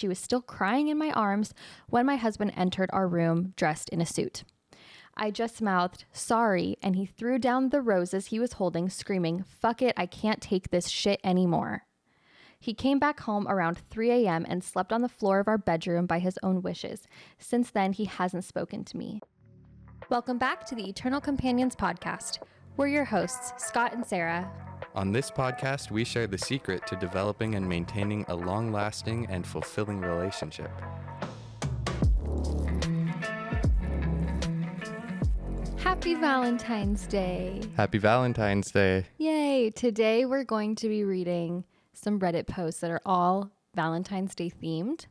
she was still crying in my arms when my husband entered our room dressed in a suit. I just mouthed, sorry, and he threw down the roses he was holding, screaming, fuck it, I can't take this shit anymore. He came back home around 3 a.m. and slept on the floor of our bedroom by his own wishes. Since then, he hasn't spoken to me. Welcome back to the Eternal Companions podcast. We're your hosts, Scott and Sarah. On this podcast, we share the secret to developing and maintaining a long-lasting and fulfilling relationship. Happy Valentine's Day. Happy Valentine's Day. Yay. Today we're going to be reading some Reddit posts that are all Valentine's Day themed.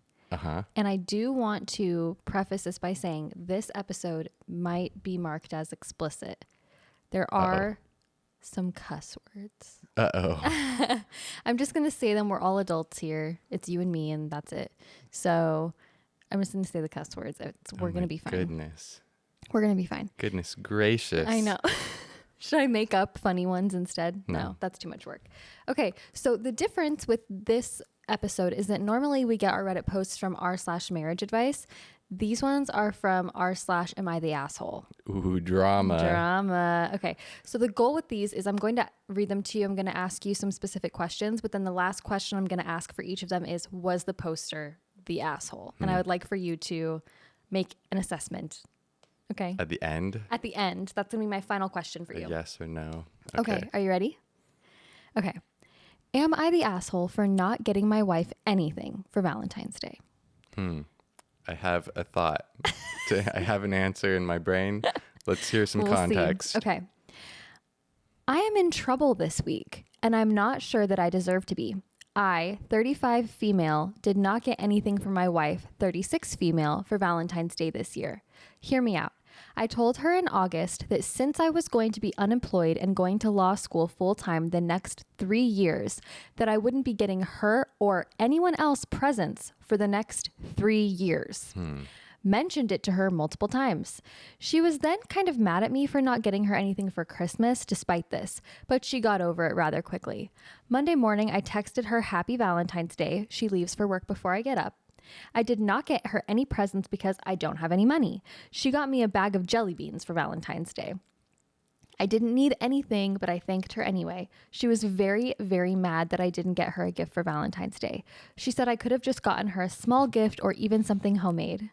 And I do want to preface this by saying this episode might be marked as explicit. There are some cuss words. I'm just going to say them. We're all adults here. It's you and me, and that's it. So I'm just going to say the cuss words. We're going to be fine. Goodness. We're going to be fine. Goodness gracious. I know. Should I make up funny ones instead? No, that's too much work. Okay, so the difference with this episode is that normally we get our Reddit posts from r/marriage advice. These ones are from r/AmITheAsshole. Ooh, drama. Okay, so the goal with these is I'm going to read them to you. I'm going to ask you some specific questions, but then the last question I'm going to ask for each of them is, was the poster the asshole? And I would like for you to make an assessment. Okay. At the end? At the end. That's going to be my final question for you. Yes or no. Okay. Are you ready? Okay. Am I the asshole for not getting my wife anything for Valentine's Day? I have a thought. I have an answer in my brain. Let's hear some context. See. Okay. I am in trouble this week, and I'm not sure that I deserve to be. I, 35 female, did not get anything from my wife, 36 female, for Valentine's Day this year. Hear me out. I told her in August that since I was going to be unemployed and going to law school full-time the next 3 years, that I wouldn't be getting her or anyone else presents for the next 3 years. Mentioned it to her multiple times. She was then kind of mad at me for not getting her anything for Christmas despite this, but she got over it rather quickly. Monday morning, I texted her Happy Valentine's Day. She leaves for work before I get up. I did not get her any presents because I don't have any money. She got me a bag of jelly beans for Valentine's Day. I didn't need anything, but I thanked her anyway. She was very, very mad that I didn't get her a gift for Valentine's Day. She said I could have just gotten her a small gift or even something homemade.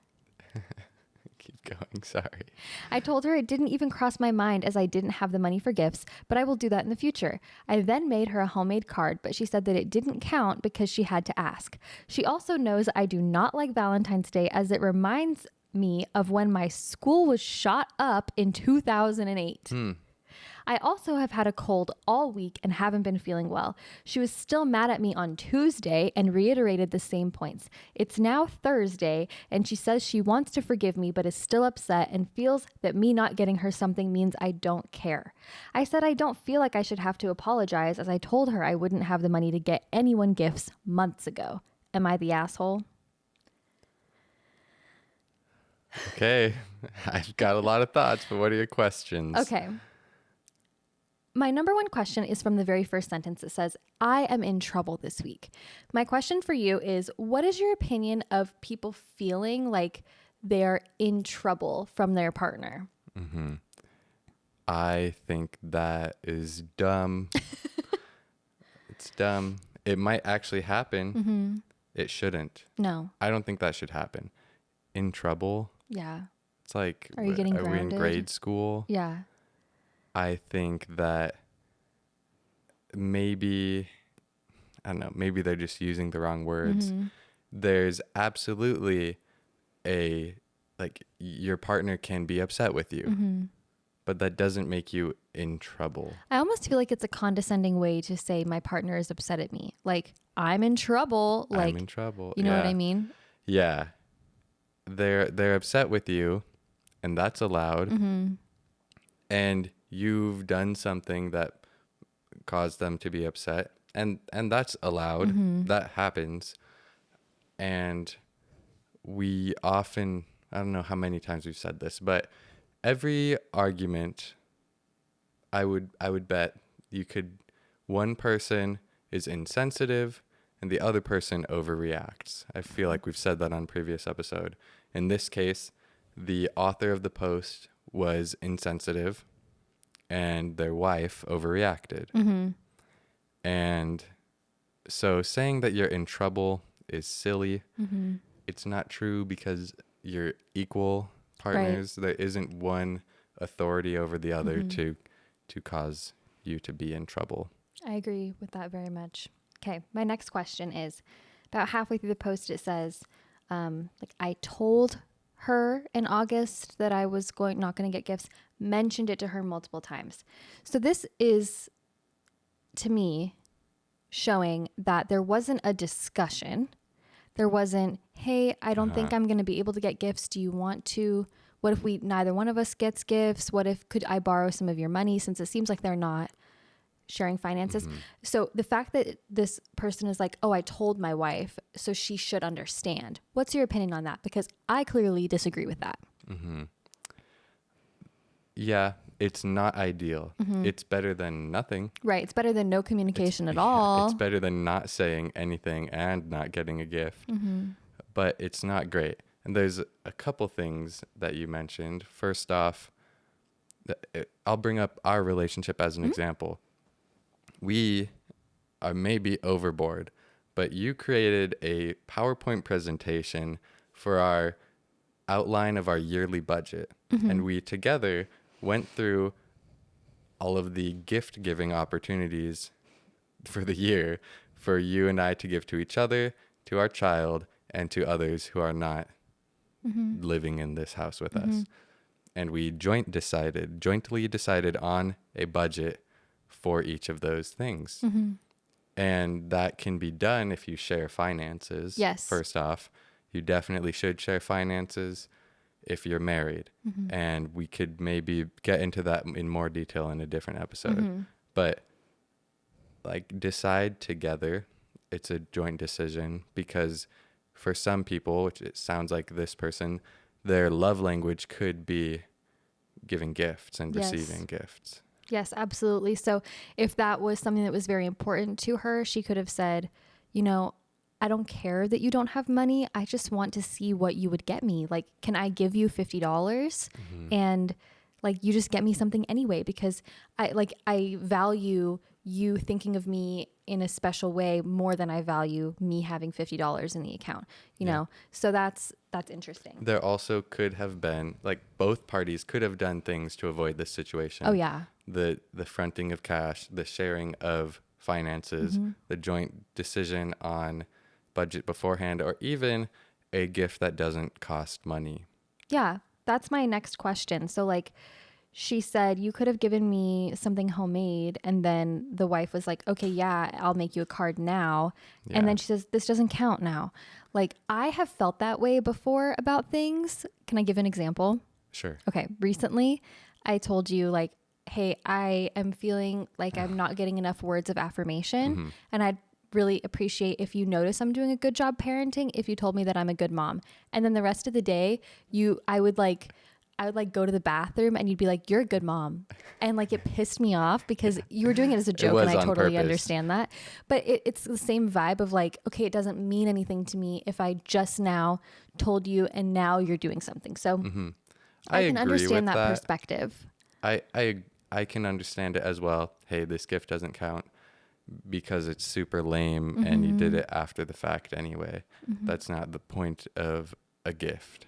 Keep going, sorry. I told her it didn't even cross my mind as I didn't have the money for gifts, but I will do that in the future. I then made her a homemade card, but she said that it didn't count because she had to ask. She also knows I do not like Valentine's Day as it reminds me of when my school was shot up in 2008. I also have had a cold all week and haven't been feeling well. She was still mad at me on Tuesday and reiterated the same points. It's now Thursday, and she says she wants to forgive me but is still upset and feels that me not getting her something means I don't care. I said I don't feel like I should have to apologize as I told her I wouldn't have the money to get anyone gifts months ago. Am I the asshole? Okay, I've got a lot of thoughts, but what are your questions? Okay. My number one question is from the very first sentence. It says, I am in trouble this week. My question for you is, what is your opinion of people feeling like they're in trouble from their partner? I think that is dumb. It's dumb. It might actually happen. It shouldn't. No. I don't think that should happen. In trouble? Yeah. It's like, Are you getting we in grounded? grade school? Yeah. I think that maybe, I don't know, maybe they're just using the wrong words. There's absolutely your partner can be upset with you, but that doesn't make you in trouble. I almost feel like it's a condescending way to say my partner is upset at me. Like, I'm in trouble. Like, I'm in trouble. You know what I mean? Yeah. They're upset with you, and that's allowed. And you've done something that caused them to be upset, and that's allowed. That happens. And we often, I don't know how many times we've said this, but every argument, I would bet one person is insensitive and the other person overreacts. I feel like we've said that on previous episode. In this case, the author of the post was insensitive and their wife overreacted. Mm-hmm. And so saying that you're in trouble is silly. Mm-hmm. It's not true because you're equal partners. Right. There isn't one authority over the other to cause you to be in trouble. I agree with that very much. Okay, my next question is, about halfway through the post it says, I told her in August that I was not going to get gifts, mentioned it to her multiple times. So this is, to me, showing that there wasn't a discussion. There wasn't, hey, I don't think I'm going to be able to get gifts. Do you want to? What if neither one of us gets gifts? What if, could I borrow some of your money, since it seems like they're not sharing finances? So the fact that this person is like, oh, I told my wife, so she should understand. What's your opinion on that? Because I clearly disagree with that. Yeah, it's not ideal. It's better than nothing. Right. It's better than no communication at all. It's better than not saying anything and not getting a gift. But it's not great. And there's a couple things that you mentioned. First off, I'll bring up our relationship as an example. We are maybe overboard, but you created a PowerPoint presentation for our outline of our yearly budget. And we together went through all of the gift giving opportunities for the year for you and I to give to each other, to our child, and to others who are not living in this house with us. And we jointly decided on a budget for each of those things. And that can be done if you share finances. Yes. First off, you definitely should share finances if you're married. And we could maybe get into that in more detail in a different episode. But like, decide together. It's a joint decision, because for some people, which it sounds like this person, their love language could be giving gifts and receiving gifts. Yes, absolutely. So if that was something that was very important to her, she could have said, I don't care that you don't have money. I just want to see what you would get me. Like, can I give you $50? And like, you just get me something anyway, because I value you thinking of me in a special way more than I value me having $50 in the account, you know? So that's interesting. There also could have been, like, both parties could have done things to avoid this situation. Oh yeah. The fronting of cash, the sharing of finances, the joint decision on budget beforehand, or even a gift that doesn't cost money. Yeah, that's my next question. So like, she said, you could have given me something homemade. And then the wife was like, okay, yeah, I'll make you a card now. Yeah. And then she says, this doesn't count now. Like, I have felt that way before about things. Can I give an example? Sure. Okay. Recently, I told you, like, hey, I am feeling like I'm not getting enough words of affirmation. And I'd really appreciate if you notice I'm doing a good job parenting, if you told me that I'm a good mom. And then the rest of the day, I would go to the bathroom and you'd be like, you're a good mom. And like, it pissed me off because you were doing it as a joke, and I totally understand that. But it's the same vibe of like, okay, it doesn't mean anything to me if I just now told you and now you're doing something. So I can understand that perspective. I can understand it as well. Hey, this gift doesn't count because it's super lame and you did it after the fact anyway. That's not the point of a gift,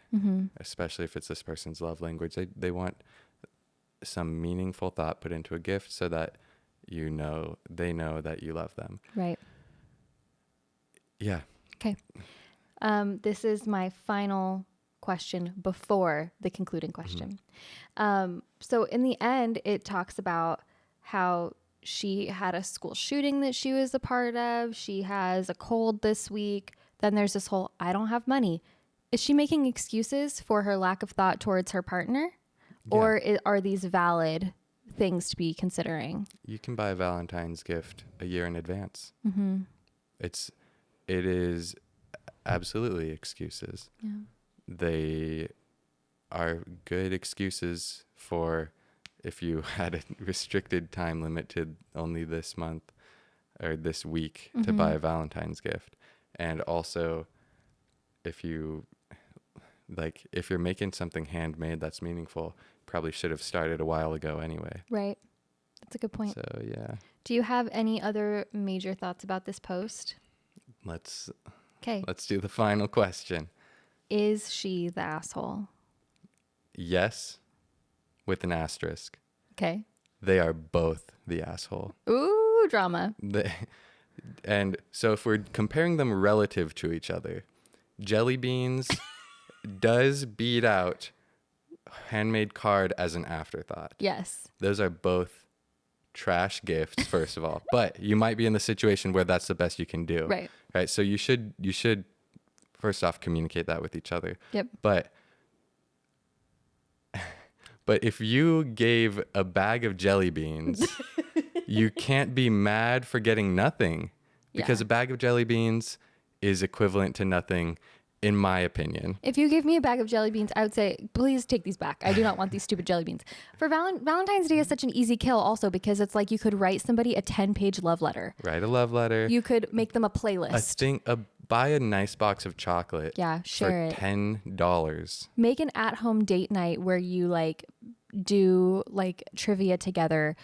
especially if it's this person's love language. They want some meaningful thought put into a gift so that they know that you love them. Right. Yeah. Okay. This is my final question before the concluding question. So in the end, it talks about how she had a school shooting that she was a part of. She has a cold this week. Then there's this whole, I don't have money. Is she making excuses for her lack of thought towards her partner? Yeah. Or are these valid things to be considering? You can buy a Valentine's gift a year in advance. It is absolutely excuses. Yeah. They are good excuses for if you had a restricted time limit to only this month. or this week to buy a Valentine's gift. And also, if you're making something handmade that's meaningful, probably should have started a while ago anyway. Right. That's a good point. So, yeah. Do you have any other major thoughts about this post? Let's do the final question. Is she the asshole? Yes, with an asterisk. Okay. They are both the asshole. Ooh, drama. And so if we're comparing them relative to each other, Jelly Beans does beat out handmade card as an afterthought. Yes. Those are both trash gifts, first of all. But you might be in the situation where that's the best you can do. Right. Right. So you should first off communicate that with each other. Yep. But if you gave a bag of jelly beans, you can't be mad for getting nothing, because a bag of jelly beans is equivalent to nothing, in my opinion. If you gave me a bag of jelly beans, I would say, please take these back. I do not want these stupid jelly beans. For Valentine's Day is such an easy kill also, because it's like you could write somebody a 10-page love letter. Write a love letter. You could make them a playlist. Buy a nice box of chocolate. Yeah, share for it. $10. Make an at-home date night where you do trivia together.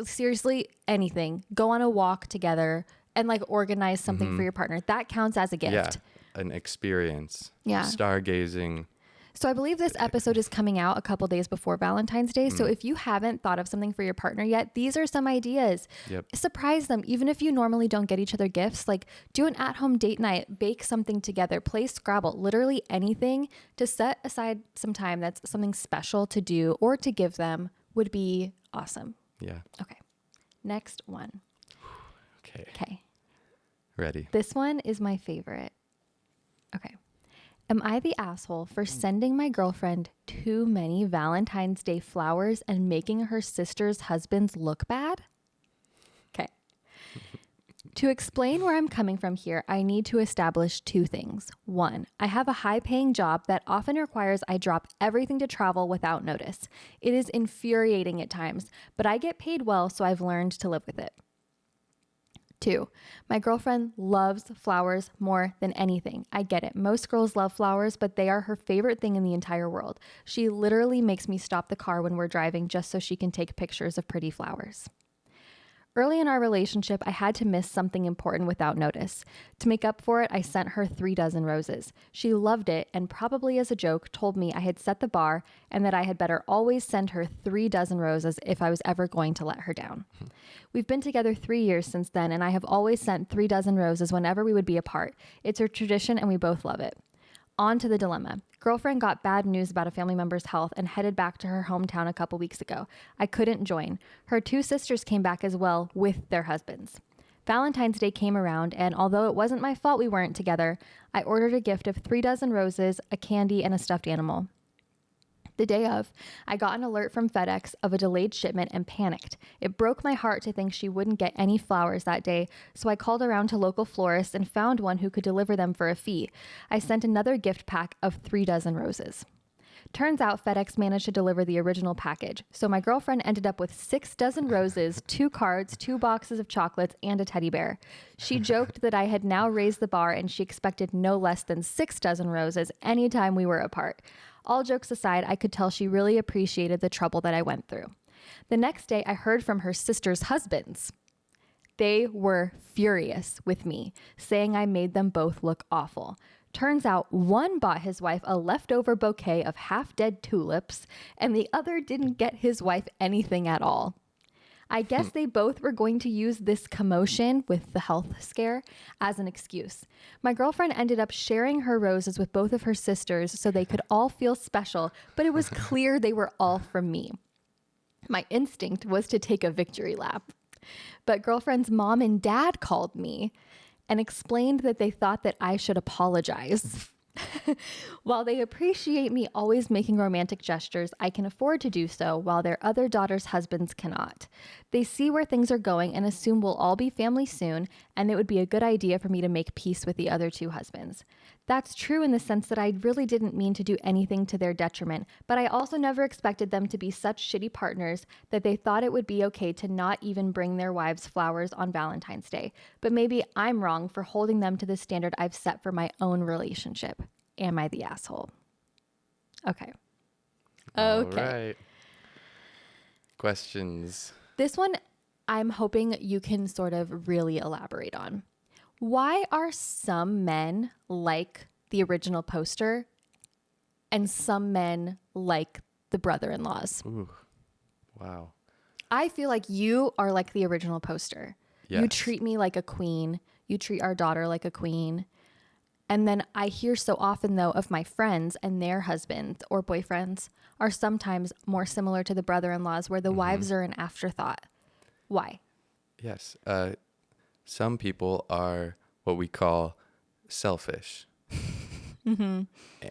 Seriously, anything. Go on a walk together and organize something for your partner. That counts as a gift. Yeah, an experience. Yeah. Stargazing. So I believe this episode is coming out a couple days before Valentine's Day. So if you haven't thought of something for your partner yet, these are some ideas. Yep. Surprise them. Even if you normally don't get each other gifts, do an at-home date night, bake something together, play Scrabble, literally anything to set aside some time that's something special to do or to give them would be awesome. Yeah. Okay. Next one. Okay. Ready. This one is my favorite. Okay. Am I the asshole for sending my girlfriend too many Valentine's Day flowers and making her sister's husbands look bad? Okay. To explain where I'm coming from here, I need to establish two things. One, I have a high-paying job that often requires I drop everything to travel without notice. It is infuriating at times, but I get paid well, so I've learned to live with it. 2, my girlfriend loves flowers more than anything. I get it. Most girls love flowers, but they are her favorite thing in the entire world. She literally makes me stop the car when we're driving just so she can take pictures of pretty flowers. Early in our relationship, I had to miss something important without notice. To make up for it, I sent her 3 dozen roses. She loved it and probably as a joke told me I had set the bar and that I had better always send her 3 dozen roses if I was ever going to let her down. We've been together 3 years since then, and I have always sent 3 dozen roses whenever we would be apart. It's a tradition and we both love it. On to the dilemma. Girlfriend got bad news about a family member's health and headed back to her hometown a couple weeks ago. I couldn't join. Her 2 sisters came back as well with their husbands. Valentine's Day came around, and although it wasn't my fault we weren't together, I ordered a gift of 3 dozen roses, a candy, and a stuffed animal. The day of, I got an alert from FedEx of a delayed shipment and panicked. It broke my heart to think she wouldn't get any flowers that day, so I called around to local florists and found one who could deliver them for a fee. I sent another gift pack of 3 dozen roses. Turns out FedEx managed to deliver the original package, so my girlfriend ended up with 6 dozen roses, 2 cards, 2 boxes of chocolates, and a teddy bear. She joked that I had now raised the bar and she expected no less than 6 dozen roses anytime we were apart. All jokes aside, I could tell she really appreciated the trouble that I went through. The next day, I heard from her sister's husbands. They were furious with me, saying I made them both look awful. Turns out one bought his wife a leftover bouquet of half-dead tulips, and the other didn't get his wife anything at all. I guess they both were going to use this commotion with the health scare as an excuse. My girlfriend ended up sharing her roses with both of her sisters so they could all feel special, but it was clear they were all from me. My instinct was to take a victory lap. But girlfriend's mom and dad called me and explained that they thought that I should apologize. While they appreciate me always making romantic gestures, I can afford to do so while their other daughters' husbands cannot. They see where things are going and assume we'll all be family soon, and it would be a good idea for me to make peace with the other two husbands. That's true in the sense that I really didn't mean to do anything to their detriment, but I also never expected them to be such shitty partners that they thought it would be okay to not even bring their wives flowers on Valentine's Day. But maybe I'm wrong for holding them to the standard I've set for my own relationship. Am I the asshole? Okay. All Okay. right. Questions. This one I'm hoping you can sort of really elaborate on. Why are some men like the original poster and some men like the brother-in-laws? Ooh. Wow. I feel like you are like the original poster. You Yes. treat me like a queen. You treat our daughter like a queen. And then I hear so often, though, of my friends and their husbands or boyfriends are sometimes more similar to the brother-in-laws where the wives are an afterthought. Why? Yes. Some people are what we call selfish.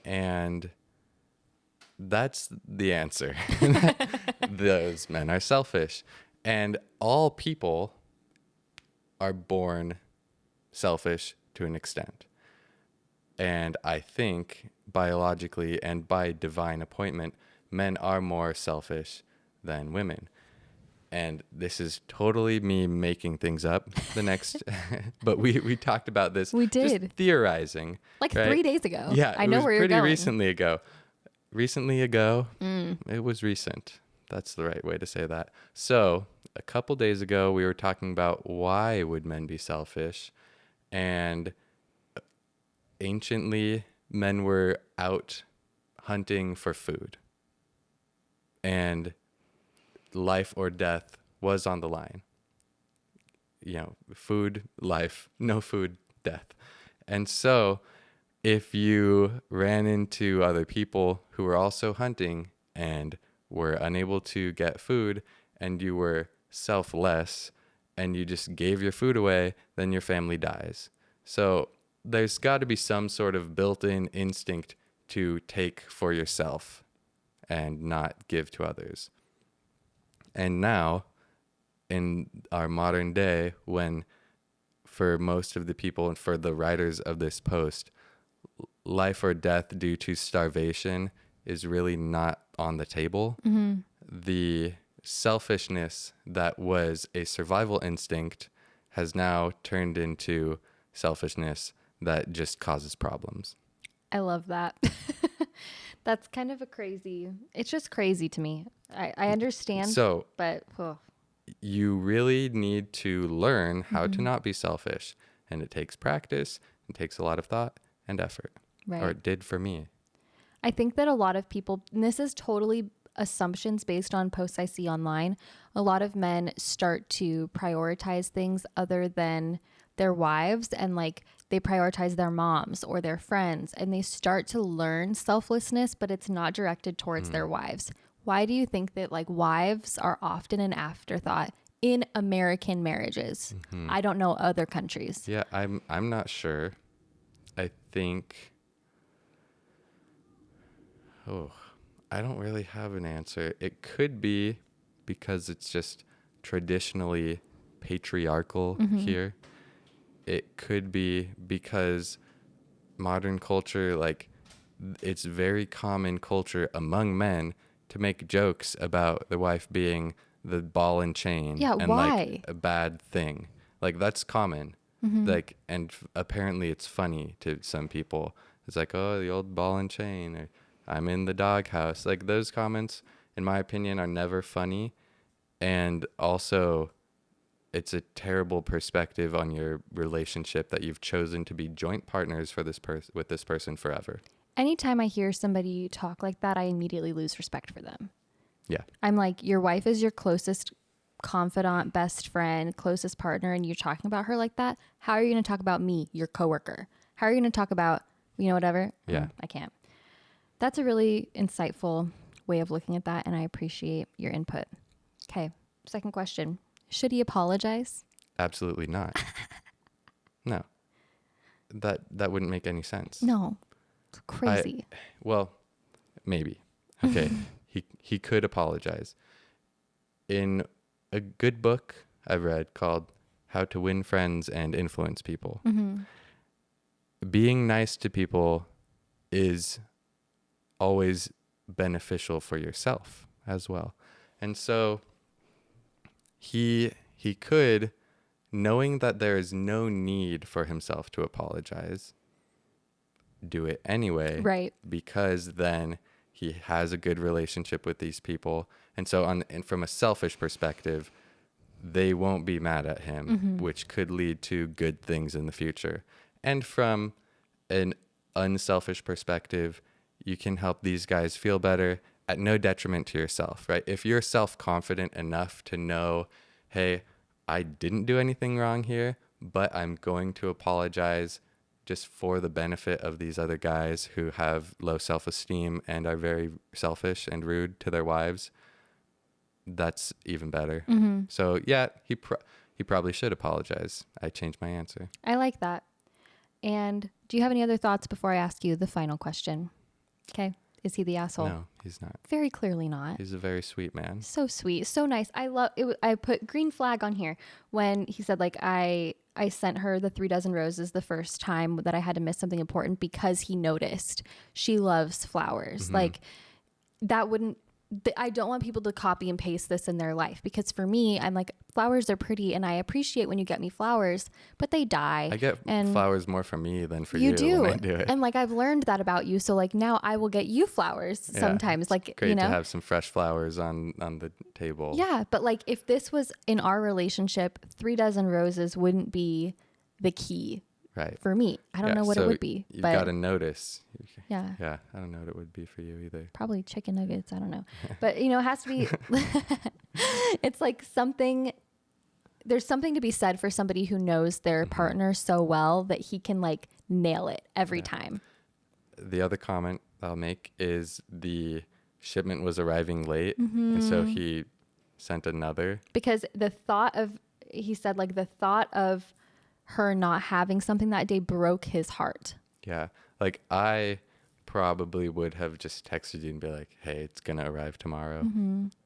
And that's the answer. Those men are selfish. And all people are born selfish to an extent. And I think biologically and by divine appointment, men are more selfish than women. And this is totally me making things up the next, but we talked about this. We did. Just theorizing. Like right? 3 days ago. Yeah. I know it was where you're pretty going. recently ago. Recently ago, it was recent. That's the right way to say that. So a couple days ago, we were talking about why would men be selfish, and anciently men were out hunting for food, and life or death was on the line. You know, food, life, no food, death. And so if you ran into other people who were also hunting and were unable to get food, and you were selfless and you just gave your food away, then your family dies. So there's got to be some sort of built-in instinct to take for yourself and not give to others. And now, in our modern day, when for most of the people and for the writers of this post, life or death due to starvation is really not on the table. The selfishness that was a survival instinct has now turned into selfishness that just causes problems. I love that. That's kind of it's just crazy to me. I understand, So but you really need to learn how to not be selfish. And it takes practice. It takes a lot of thought and effort. right. Or it did for me. I think that a lot of people, and this is totally assumptions based on posts I see online, a lot of men start to prioritize things other than their wives, and like they prioritize their moms or their friends, and they start to learn selflessness, but it's not directed towards their wives. Why do you think that like wives are often an afterthought in American marriages? I don't know other countries. Yeah, I'm not sure. I think I don't really have an answer. It could be because it's just traditionally patriarchal here. It could be because modern culture, like it's very common culture among men to make jokes about the wife being the ball and chain. Yeah, and why? like a bad thing. Like that's common. Like, and apparently it's funny to some people. It's like, oh, the old ball and chain, or I'm in the doghouse. Like those comments, in my opinion, are never funny. And also, it's a terrible perspective on your relationship that you've chosen to be joint partners for this with this person forever. Anytime I hear somebody talk like that, I immediately lose respect for them. Yeah. I'm like, your wife is your closest confidant, best friend, closest partner, and you're talking about her like that. How are you going to talk about me, your coworker? How are you going to talk about, whatever? Yeah. I can't. That's a really insightful way of looking at that, and I appreciate your input. Okay, second question. Should he apologize? Absolutely not. No. That wouldn't make any sense. No. It's crazy. Well, maybe. Okay. He could apologize. In a good book I've read called How to Win Friends and Influence People, being nice to people is always beneficial for yourself as well. And so he could, knowing that there is no need for himself to apologize, do it anyway. Right. Because then he has a good relationship with these people. And so and from a selfish perspective, they won't be mad at him, which could lead to good things in the future. And from an unselfish perspective, you can help these guys feel better at no detriment to yourself, right? If you're self-confident enough to know, hey, I didn't do anything wrong here, but I'm going to apologize just for the benefit of these other guys who have low self-esteem and are very selfish and rude to their wives, that's even better. So yeah, he probably should apologize. I changed my answer. I like that. And do you have any other thoughts before I ask you the final question? Okay. Is he the asshole? No, he's not. Very clearly not. He's a very sweet man. So sweet. So nice. I love it. I put green flag on here when he said, like, I sent her the 3 dozen roses the first time that I had to miss something important because he noticed she loves flowers. Like, that wouldn't, I don't want people to copy and paste this in their life, because for me, I'm like, flowers are pretty and I appreciate when you get me flowers, but they die. I get flowers more from me than for You you do. when I do it. And like, I've learned that about you. So like, now I will get you flowers sometimes. It's like, great you know, to have some fresh flowers on the table. yeah. But like, if this was in our relationship, 3 dozen roses wouldn't be the key Right. for me. I don't know what it would be. You've But got to notice. yeah. Yeah. I don't know what it would be for you either. Probably chicken nuggets. I don't know. But, you know, it has to be, it's like something, there's something to be said for somebody who knows their partner so well that he can like nail it every time. The other comment I'll make is the shipment was arriving late. And so he sent another. Because the thought of, he said, like, the thought of her not having something that day broke his heart. Yeah. Like, I probably would have just texted you and be like, hey, it's going to arrive tomorrow.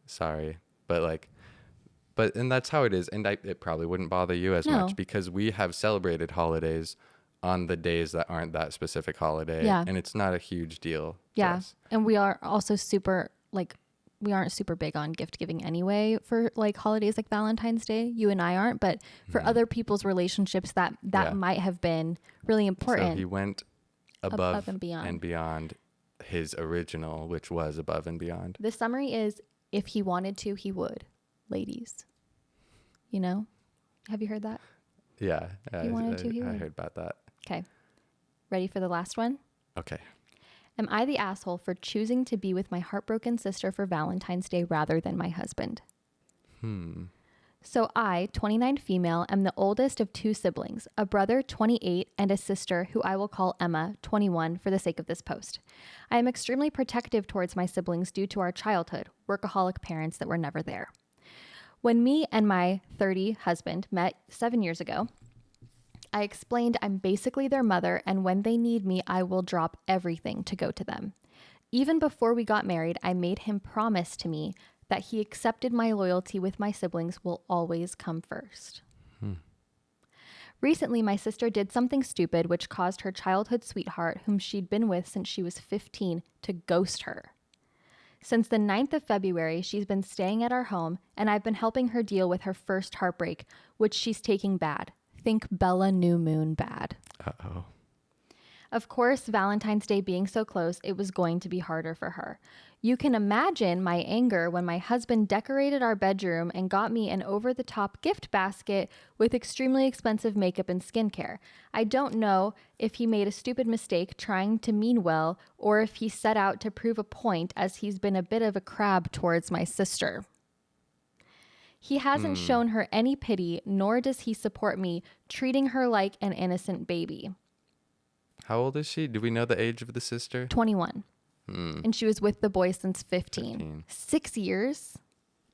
Sorry. And that's how it is. And it probably wouldn't bother you as much because we have celebrated holidays on the days that aren't that specific holiday. Yeah. And it's not a huge deal. Yeah. And we are also super, like, we aren't super big on gift giving anyway for like holidays like Valentine's Day. You and I aren't, but for other people's relationships that might have been really important. So he went above and beyond his original, which was above and beyond. The summary is, if he wanted to, he would. Ladies, you know, have you heard that? Yeah. He wanted to, he I would. heard about that. Okay. Ready for the last one? Okay. Am I the asshole for choosing to be with my heartbroken sister for Valentine's Day rather than my husband? So I, 29 female, am the oldest of 2 siblings, a brother, 28, and a sister who I will call Emma, 21, for the sake of this post. I am extremely protective towards my siblings due to our childhood, workaholic parents that were never there. When me and my 30 husband met 7 years ago, I explained I'm basically their mother, and when they need me, I will drop everything to go to them. Even before we got married, I made him promise to me that he accepted my loyalty with my siblings will always come first. Recently, my sister did something stupid which caused her childhood sweetheart, whom she'd been with since she was 15, to ghost her. Since the 9th of February, she's been staying at our home, and I've been helping her deal with her first heartbreak, which she's taking bad. Think Bella New Moon bad. Uh-oh. Of course, Valentine's Day being so close, it was going to be harder for her. You can imagine my anger when my husband decorated our bedroom and got me an over-the-top gift basket with extremely expensive makeup and skincare. I don't know if he made a stupid mistake trying to mean well or if he set out to prove a point, as he's been a bit of a crab towards my sister. He hasn't shown her any pity, nor does he support me, treating her like an innocent baby. How old is she? Do we know the age of the sister? 21. And she was with the boy since 15. 6 years?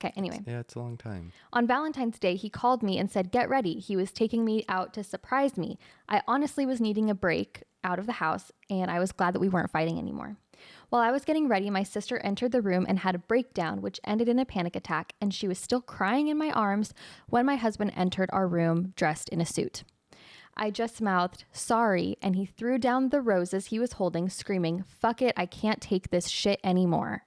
Okay, anyway. Yeah, it's a long time. On Valentine's Day, he called me and said, get ready. He was taking me out to surprise me. I honestly was needing a break out of the house, and I was glad that we weren't fighting anymore. While I was getting ready, my sister entered the room and had a breakdown, which ended in a panic attack, and she was still crying in my arms when my husband entered our room dressed in a suit. I just mouthed, sorry, and he threw down the roses he was holding, screaming, fuck it, I can't take this shit anymore.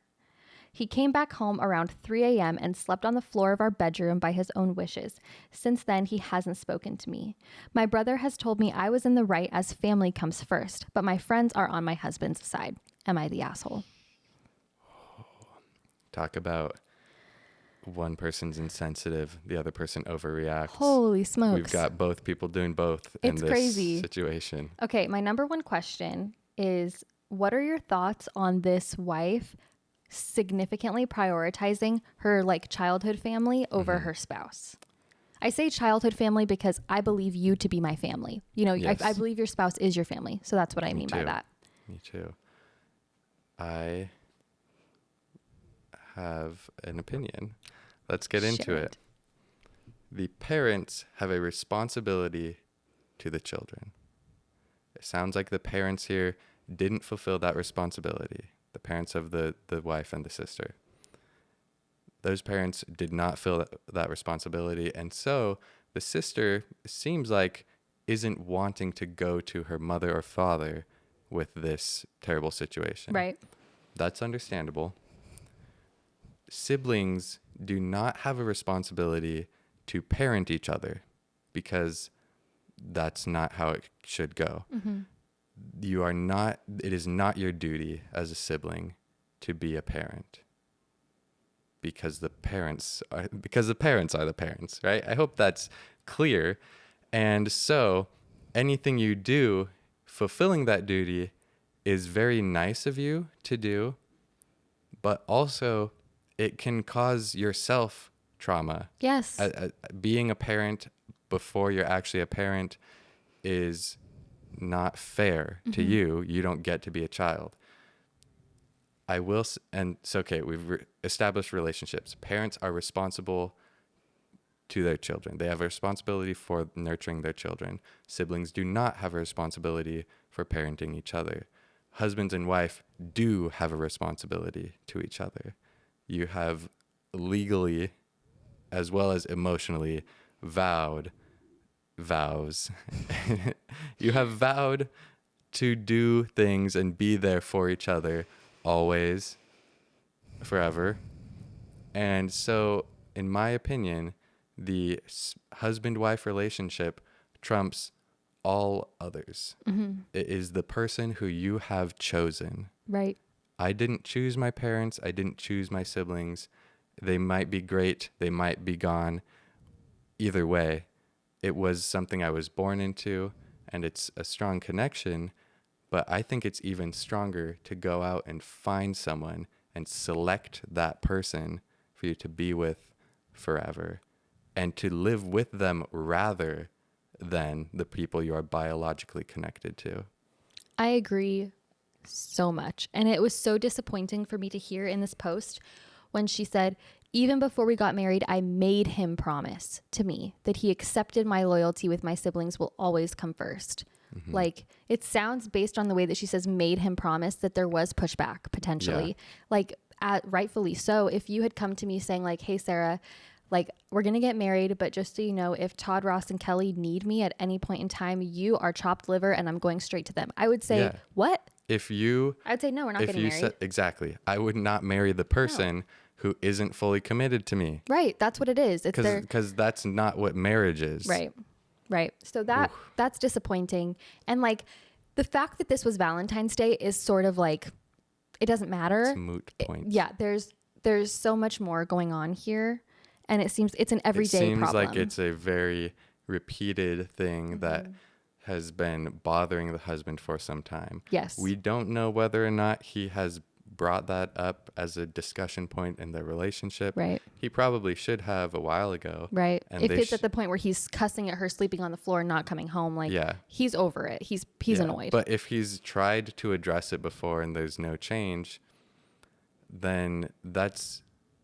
He came back home around 3 a.m. and slept on the floor of our bedroom by his own wishes. Since then, he hasn't spoken to me. My brother has told me I was in the right as family comes first, but my friends are on my husband's side. Am I the asshole? Talk about one person's insensitive, the other person overreacts. Holy smokes. We've got both people doing both in this crazy situation. Okay, my number one question is, what are your thoughts on this wife significantly prioritizing her like childhood family over her spouse? I say childhood family because I believe you to be my family. You know, Yes. I believe your spouse is your family. So that's what I Me mean by too. that. Me too. I have an opinion. Let's get into Share it. The parents have a responsibility to the children. It sounds like the parents here didn't fulfill that responsibility. The parents of the wife and the sister. Those parents did not fill that responsibility. And so the sister seems like isn't wanting to go to her mother or father with this terrible situation. Right. That's understandable. Siblings do not have a responsibility to parent each other because that's not how it should go. It is not your duty as a sibling to be a parent because the parents are the parents, right? I hope that's clear. And so anything you do fulfilling that duty is very nice of you to do, but also it can cause yourself trauma. Yes. Being a parent before you're actually a parent is not fair to you. You don't get to be a child. We've established relationships. Parents are responsible to their children. They have a responsibility for nurturing their children. Siblings do not have a responsibility for parenting each other. Husbands and wife do have a responsibility to each other. You have legally, as well as emotionally, vows. You have vowed to do things and be there for each other always, forever. And so, in my opinion, the husband-wife relationship trumps all others. It is the person who you have chosen. Right. I didn't choose my parents. I didn't choose my siblings. They might be great. They might be gone. Either way, it was something I was born into, and it's a strong connection. But I think it's even stronger to go out and find someone and select that person for you to be with forever and to live with them rather than the people you are biologically connected to. I agree so much. And it was so disappointing for me to hear in this post when she said, even before we got married, I made him promise to me that he accepted my loyalty with my siblings will always come first. Like, it sounds, based on the way that she says made him promise, that there was pushback potentially. Like, rightfully so. If you had come to me saying like, hey, Sarah, like, we're going to get married, but just so you know, if Todd, Ross, and Kelly need me at any point in time, you are chopped liver and I'm going straight to them. I would say, what? I'd say, no, we're not getting married. Exactly. I would not marry the person who isn't fully committed to me. Right. That's what it is. It's because that's not what marriage is. Right. Right. So that's disappointing. And like the fact that this was Valentine's Day is sort of like, it doesn't matter. It's a moot point. There's so much more going on here. And it seems it's an everyday problem. It seems like it's a very repeated thing that has been bothering the husband for some time. Yes. We don't know whether or not he has brought that up as a discussion point in their relationship. Right. He probably should have a while ago. Right. And if it's at the point where he's cussing at her, sleeping on the floor, and not coming home, like he's over it. He's annoyed. But if he's tried to address it before and there's no change, then that's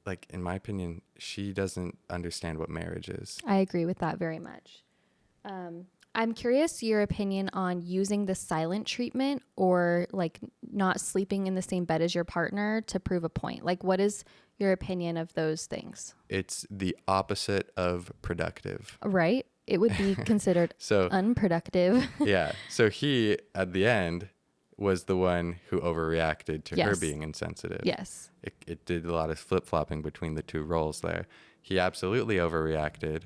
like, in my opinion, she doesn't understand what marriage is. I agree with that very much. I'm curious your opinion on using the silent treatment or like not sleeping in the same bed as your partner to prove a point. Like, what is your opinion of those things? It's the opposite of productive. Right? It would be considered So, unproductive. yeah. So he, at the end, was the one who overreacted to her Yes. being insensitive. Yes. It did a lot of flip-flopping between the two roles there. He absolutely overreacted.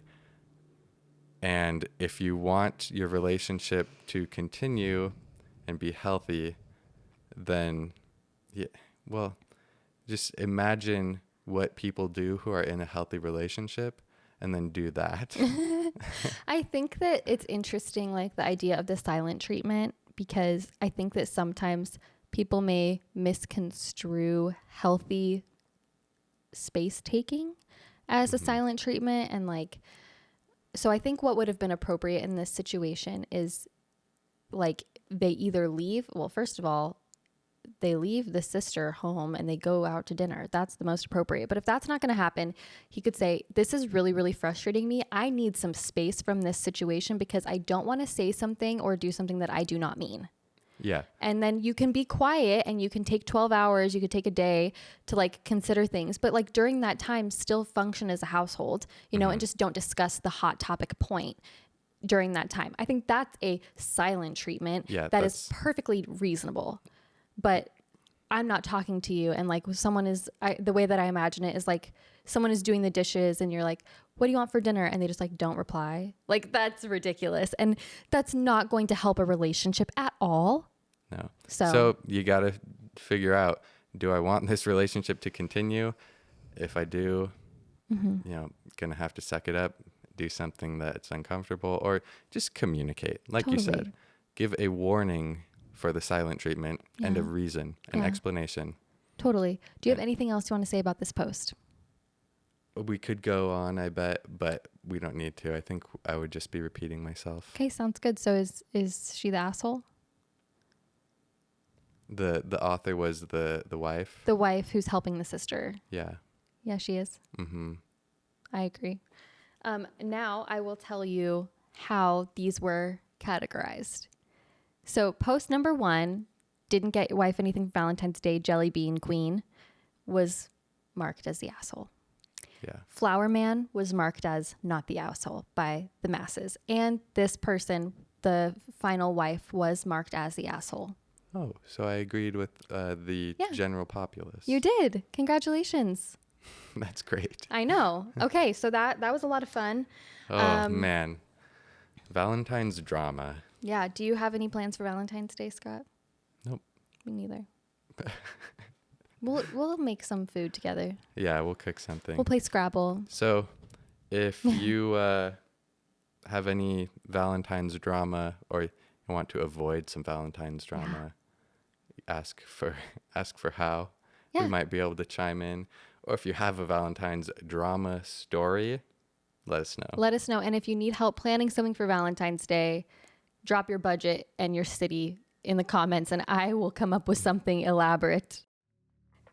And if you want your relationship to continue and be healthy, then, yeah, well, just imagine what people do who are in a healthy relationship and then do that. I think that it's interesting, like the idea of the silent treatment, because I think that sometimes people may misconstrue healthy space taking as a silent treatment. And like, so I think what would have been appropriate in this situation is like they either leave. Well, first of all, they leave the sister home and they go out to dinner. That's the most appropriate. But if that's not going to happen, he could say, this is really, really frustrating me. I need some space from this situation because I don't want to say something or do something that I do not mean. Yeah. And then you can be quiet and you can take 12 hours, you could take a day to like consider things. But like during that time, still function as a household, you know, and just don't discuss the hot topic point during that time. I think that's a silent treatment that is perfectly reasonable. But I'm not talking to you. And like someone is, the way that I imagine it is like someone is doing the dishes and you're like, what do you want for dinner? And they just like, don't reply. Like that's ridiculous. And that's not going to help a relationship at all. No. So you got to figure out, do I want this relationship to continue? If I do, you know, going to have to suck it up, do something that's uncomfortable, or just communicate. Like you said, give a warning for the silent treatment and a reason, an explanation. Totally. Do you have anything else you want to say about this post? We could go on, I bet, but we don't need to. I think I would just be repeating myself. Okay, sounds good. So is she the asshole? The author was the wife. The wife who's helping the sister. Yeah. Yeah, she is. Mm-hmm. I agree. Now I will tell you how these were categorized. So post number 1, didn't get your wife anything for Valentine's Day, Jelly Bean Queen, was marked as the asshole. Yeah. Flower Man was marked as not the asshole by the masses. And this person, the final wife, was marked as the asshole. Oh, so I agreed with the general populace. You did. Congratulations. That's great. I know. Okay, so that was a lot of fun. Oh, man. Valentine's drama. Yeah. Do you have any plans for Valentine's Day, Scott? Nope. Me neither. We'll make some food together. Yeah, we'll cook something. We'll play Scrabble. So if you have any Valentine's drama or you want to avoid some Valentine's drama, ask for how. Yeah. We might be able to chime in. Or if you have a Valentine's drama story, let us know. Let us know. And if you need help planning something for Valentine's Day, drop your budget and your city in the comments and I will come up with something elaborate.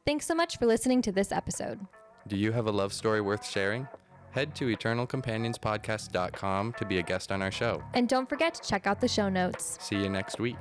Thanks so much for listening to this episode. Do you have a love story worth sharing? Head to eternalcompanionspodcast.com to be a guest on our show. And don't forget to check out the show notes. See you next week.